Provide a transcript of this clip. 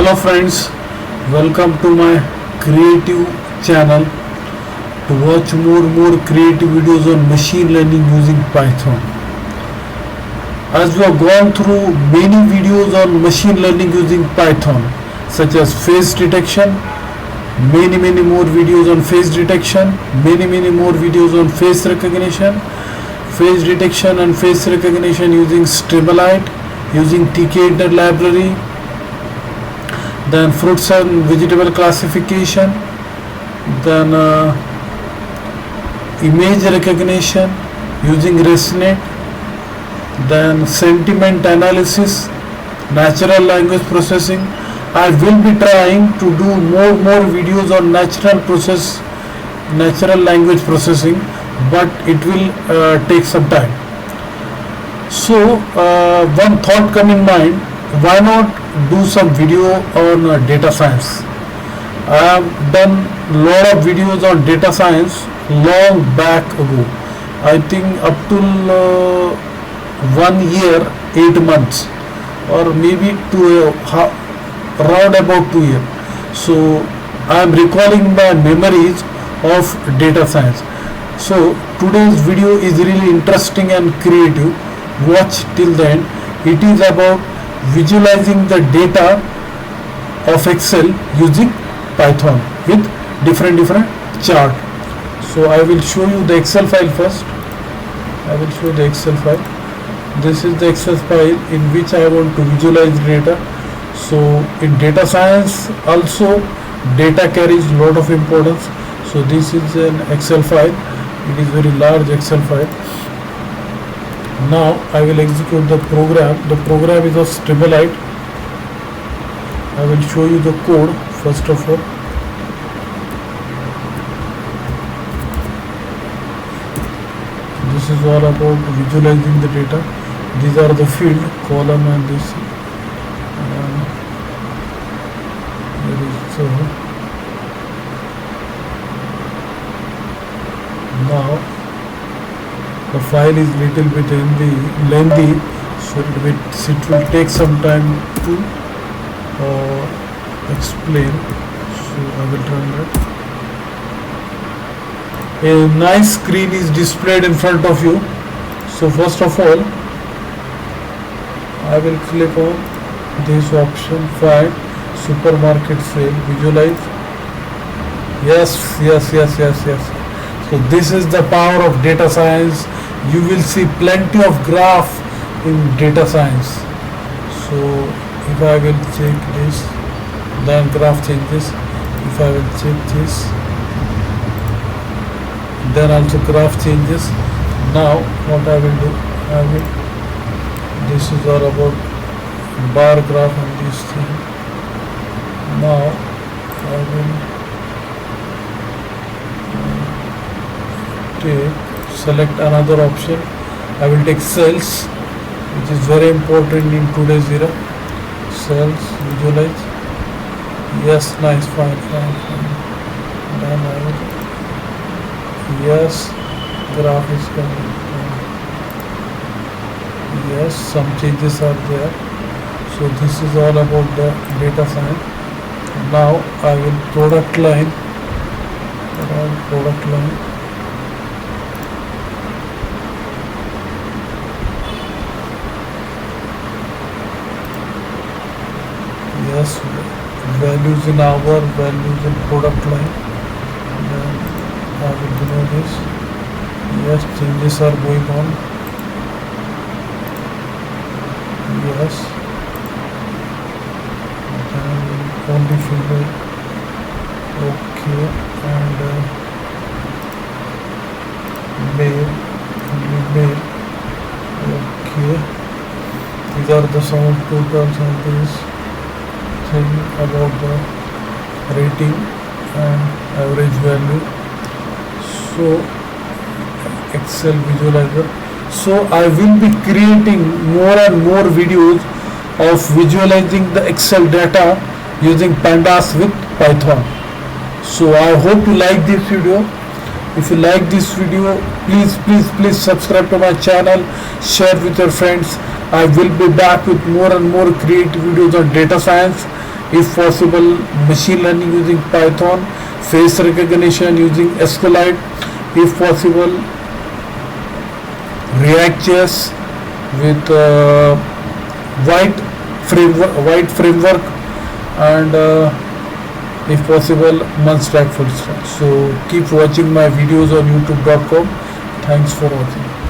Hello friends, welcome to my creative channel to watch more creative videos on machine learning using Python. As we have gone through many videos on machine learning using Python, such as face detection, many more videos on face detection, many more videos on face recognition, face detection and face recognition using Streamlit, using TK library, then fruits and vegetable classification, then image recognition using ResNet, then sentiment analysis, natural language processing. I will be trying to do more videos on natural language processing, but it will take some time. So one thought come in mind, why not do some video on data science? I have done a lot of videos on data science long back ago. I think up to 1 year, 8 months, or maybe around about 2 years. So I am recalling my memories of data science. So today's video is really interesting and creative. Watch till the end. It is about visualizing the data of Excel using Python with different chart. So I will show you the Excel file first. I will show the Excel file. This is the Excel file in which I want to visualize data. So in data science also data carries a lot of importance. So this is an Excel file. It is very large Excel file. Now I will execute the program. The program is of Streamlit. I will show you the code first of all. This is all about visualizing the data. These are the field, column and this. Now the file is little bit lengthy, so it will take some time to explain. So I will try that. A nice screen is displayed in front of you. So first of all, I will click on this option, find supermarket sale, visualize. Yes. So this is the power of data science. You will see plenty of graph in data science. So if I will check this, then graph changes. If I will check this, then also graph changes. Now what I will do, this is all about bar graph and this thing. Now I will select another option. I will take cells, which is very important in today's era. Cells, visualize. Yes, nice, fine. Then I will, yes, graph is coming. Yes, some changes are there. So this is all about the data science. Now I will product line. Yes, values in hour, values in product line. Then I will below this. Yes, changes are going on. Yes. Then only female. Okay, and male, only male. Okay. These are the some totals and this thing about the rating and average value. So ExcelVisualizer. So I will be creating more and more videos of visualizing the Excel data using pandas with Python. So I hope you like this video. If you like this video, please subscribe to my channel, share with your friends. I will be back with more and more creative videos on data science. if possible machine learning using Python, face recognition using SQLite, if possible React.js with white framework, and if possible Munstack full stack. So keep watching my videos on youtube.com. Thanks for watching.